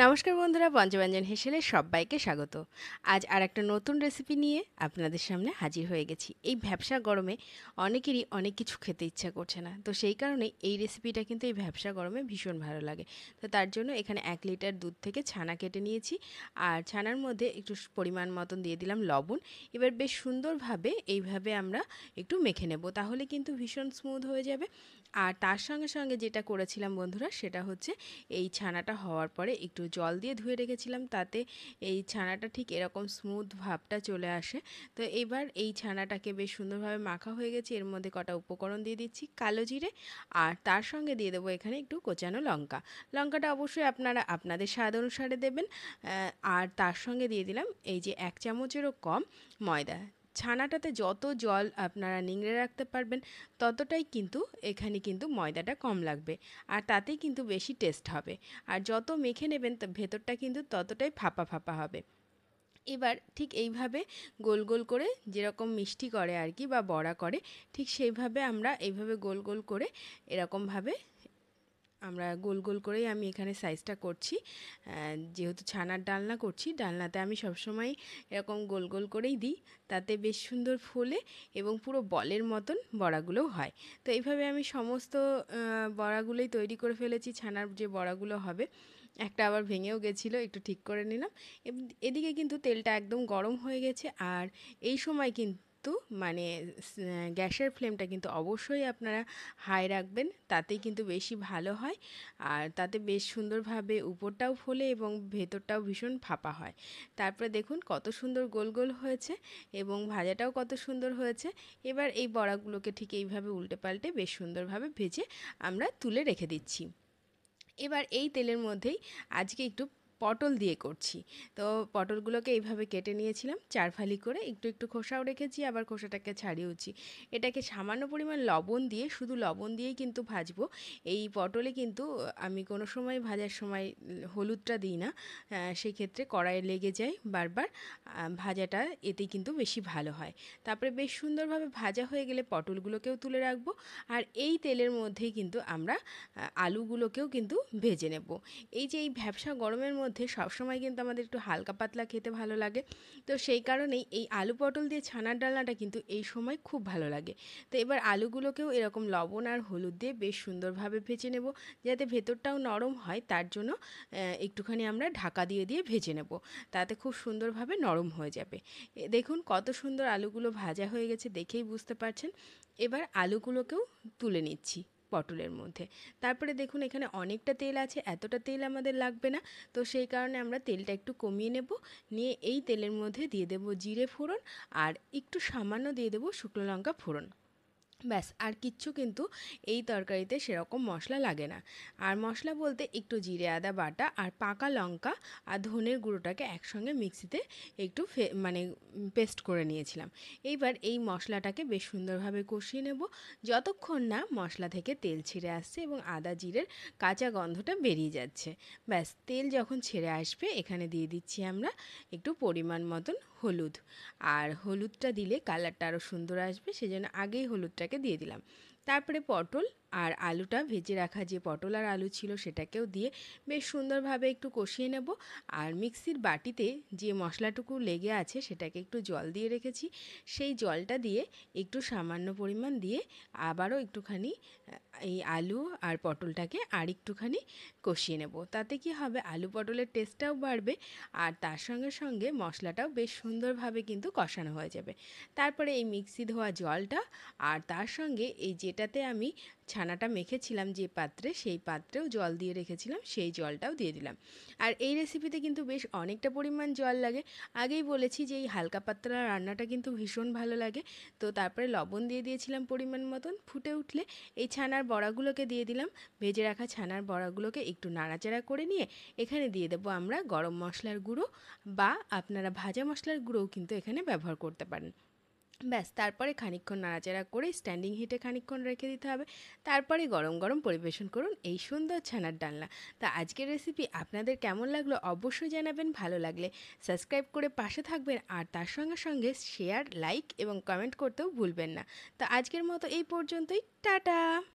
নমস্কার বন্ধুরা, পঞ্চব্যঞ্জন হেসেলে সবাইকে স্বাগত। আজ আর একটা নতুন রেসিপি নিয়ে আপনাদের সামনে হাজির হয়ে গেছি। এই ভ্যাপসা গরমে অনেকেরই অনেক কিছু খেতে ইচ্ছা করছে না, তো সেই কারণে এই রেসিপিটা কিন্তু এই ভ্যাপসা গরমে ভীষণ ভালো লাগে। তো তার জন্য এখানে 1 লিটার দুধ থেকে ছানা কেটে নিয়েছি, আর ছানার মধ্যে একটু পরিমাণ মতন দিয়ে দিলাম লবণ। এবার বেশ সুন্দরভাবে এইভাবে আমরা একটু মেখে নেব, তাহলে কিন্তু ভীষণ স্মুথ হয়ে যাবে। আর তার সঙ্গে সঙ্গে যেটা করেছিলাম বন্ধুরা, সেটা হচ্ছে এই ছানাটা হওয়ার পরে একটু জল দিয়ে ধুয়ে রেখেছিলাম, তাতে এই ছানাটা ঠিক এরকম স্মুথ ভাবটা চলে আসে। তো এবার এই ছানাটাকে বেশ সুন্দরভাবে মাখা হয়ে গেছে, এর মধ্যে কটা উপকরণ দিয়ে দিচ্ছি, কালো জিরে, আর তার সঙ্গে দিয়ে দেবো এখানে একটু কোচানো লঙ্কা। লঙ্কাটা অবশ্যই আপনারা আপনাদের স্বাদ অনুসারে দেবেন। আর তার সঙ্গে দিয়ে দিলাম এই যে 1 চামচেরও কম ময়দা। ছানাটাতে যত জল আপনারা নিংড়ে রাখতে পারবেন ততটাই কিন্তু এখানে কিন্তু ময়দাটা কম লাগবে, আর তাতেই কিন্তু বেশি টেস্ট হবে। আর যত মেখে নেবেন ভেতরটা কিন্তু ততটাই ফাঁপা ফাঁপা হবে। এবার ঠিক এইভাবে গোল গোল করে, যেরকম মিষ্টি করে আর কি বা বড়া করে, ঠিক সেইভাবে আমরা এইভাবে গোল গোল করে এরকমভাবে আমরা গোল গোল করেই আমি এখানে সাইজটা করছি। যেহেতু ছানার ডালনা করছি, ডালনাতে আমি সবসময় এরকম গোল গোল করেই দিই, তাতে বেশ সুন্দর ফোলে এবং পুরো বলের মতন বড়াগুলোও হয়। তো এইভাবে আমি সমস্ত বড়াগুলোই তৈরি করে ফেলেছি। ছানার যে বড়াগুলো হবে, একটা আবার ভেঙেও গেছিলো, একটু ঠিক করে নিলাম। এদিকে কিন্তু তেলটা একদম গরম হয়ে গেছে, আর এই সময় কিন্তু মানে গ্যাসের ফ্লেমটা কিন্তু অবশ্যই আপনারা হাই রাখবেন, তাতেই কিন্তু বেশি ভালো হয়। আর তাতে বেশ সুন্দরভাবে উপরটাও ফোলে এবং ভেতরটাও ভীষণ ফাঁপা হয়। তারপরে দেখুন কত সুন্দর গোল গোল হয়েছে এবং ভাজাটাও কত সুন্দর হয়েছে। এবার এই বড়াগুলোকে ঠিক এইভাবে উল্টে পাল্টে বেশ সুন্দরভাবে ভেজে আমরা তুলে রেখে দিচ্ছি। এবার এই তেলের মধ্যেই আজকে একটু পটল দিয়ে করছি। তো পটলগুলোকে এইভাবে কেটে নিয়েছিলাম 4 ফালি করে, একটু একটু খোসাও রেখেছি, আবার খোসাটাকে ছাড়িয়েওছি। এটাকে সামান্য পরিমাণ লবণ দিয়ে, শুধু লবণ দিয়েই কিন্তু ভাজবো। এই পটলে কিন্তু আমি কোনো সময় ভাজার সময় হলুদটা দিই না, সেক্ষেত্রে কড়াইয়ে লেগে যায় বারবার। ভাজাটা এতেই কিন্তু বেশি ভালো হয়। তারপরে বেশ সুন্দরভাবে ভাজা হয়ে গেলে পটলগুলোকেও তুলে রাখবো, আর এই তেলের মধ্যেই কিন্তু আমরা আলুগুলোকেও কিন্তু ভেজে নেব। এই যে এই ভ্যাপসা গরমের মধ্যে সবসময় কিন্তু আমাদের একটু হালকা পাতলা খেতে ভালো লাগে, তো সেই কারণেই এই আলু পটল দিয়ে ছানার ডালনাটা কিন্তু এই সময় খুব ভালো লাগে। তো এবার আলুগুলোকেও এরকম লবণ আর হলুদ দিয়ে বেশ সুন্দরভাবে ভেজে নেব, যাতে ভেতরটাও নরম হয়। তার জন্য একটুখানি আমরা ঢাকা দিয়ে দিয়ে ভেজে নেব, তাতে খুব সুন্দরভাবে নরম হয়ে যাবে। দেখুন কত সুন্দর আলুগুলো ভাজা হয়ে গেছে, দেখেই বুঝতে পারছেন। এবার আলুগুলোকেও তুলে নিচ্ছি পটলের মধ্যে। তারপরে দেখুন এখানে অনেকটা তেল আছে, এতটা তেল আমাদের লাগবে না, তো সেই কারণে আমরা তেলটা একটু কমিয়ে নেব। নিয়ে এই তেলের মধ্যে দিয়ে দেব জিরে ফোড়ন, আর একটু সামান্য দিয়ে দেব শুকনো লঙ্কা ফোড়ন। ব্যাস, আর কিচ্ছু কিন্তু এই তরকারিতে সেরকম মশলা লাগে না। আর মশলা বলতে একটু জিরে আদা বাটা আর পাকা লঙ্কা আর ধনের গুঁড়োটাকে একসঙ্গে মিক্সিতে একটু মানে পেস্ট করে নিয়েছিলাম। এইবার এই মশলাটাকে বেশ সুন্দরভাবে কষিয়ে নেব, যতক্ষণ না মশলা থেকে তেল ছেড়ে আসছে এবং আদা জিরের কাঁচা গন্ধটা বেরিয়ে যাচ্ছে। ব্যাস, তেল যখন ছেড়ে আসবে এখানে দিয়ে দিচ্ছি আমরা একটু পরিমাণ মতন হলুদ। আর হলুদটা দিলে কালারটা আরও সুন্দর আসবে, সেজন্য আগেই হলুদটাকে দিয়ে দিলাম। তারপরে পটল আর আলুটা, ভেজে রাখা যে পটল আর আলু ছিল সেটাকেও দিয়ে বেশ সুন্দরভাবে একটু কষিয়ে নেব। আর মিক্সির বাটিতে যে মশলাটুকু লেগে আছে সেটাকে একটু জল দিয়ে রেখেছি, সেই জলটা দিয়ে একটু সামান্য পরিমাণ দিয়ে আবারও একটুখানি এই আলু আর পটলটাকে আর একটুখানি কষিয়ে নেব। তাতে কি হবে, আলু পটলের টেস্টটাও বাড়বে, আর তার সঙ্গে সঙ্গে মশলাটাও বেশ সুন্দরভাবে কিন্তু কষানো হয়ে যাবে। তারপরে এই মিক্সি ধোয়া জলটা, আর তার সঙ্গে এই যেটাতে আমি ছানাটা মেখেছিলাম যে পাত্রে, সেই পাত্রেও জল দিয়ে রেখেছিলাম, সেই জলটাও দিয়ে দিলাম। আর এই রেসিপিতে কিন্তু বেশ অনেকটা পরিমাণ জল লাগে। আগেই বলেছি যে এই হালকা পাতলা রান্নাটা কিন্তু ভীষণ ভালো লাগে। তো তারপরে লবণ দিয়ে দিয়েছিলাম পরিমাণ মতন, ফুটে উঠলে এই ছানার বড়াগুলোকে দিয়ে দিলাম। ভেজে রাখা ছানার বড়াগুলোকে একটু নাড়াচাড়া করে নিয়ে এখানে দিয়ে দেবো আমরা গরম মশলার গুঁড়ো, বা আপনারা ভাজা মশলার গুঁড়োও কিন্তু এখানে ব্যবহার করতে পারেন। ব্যাস, তারপরে খানিকক্ষণ নাড়াচাড়া করে স্ট্যান্ডিং হিটে খানিকক্ষণ রেখে দিতে হবে। তারপরে গরম গরম পরিবেশন করুন এই সুন্দর ছানার ডালনা। তা আজকের রেসিপি আপনাদের কেমন লাগলো অবশ্যই জানাবেন। ভালো লাগলে সাবস্ক্রাইব করে পাশে থাকবেন, আর তার সঙ্গে সঙ্গে শেয়ার, লাইক এবং কমেন্ট করতেও ভুলবেন না। তা আজকের মতো এই পর্যন্তই, টাটা।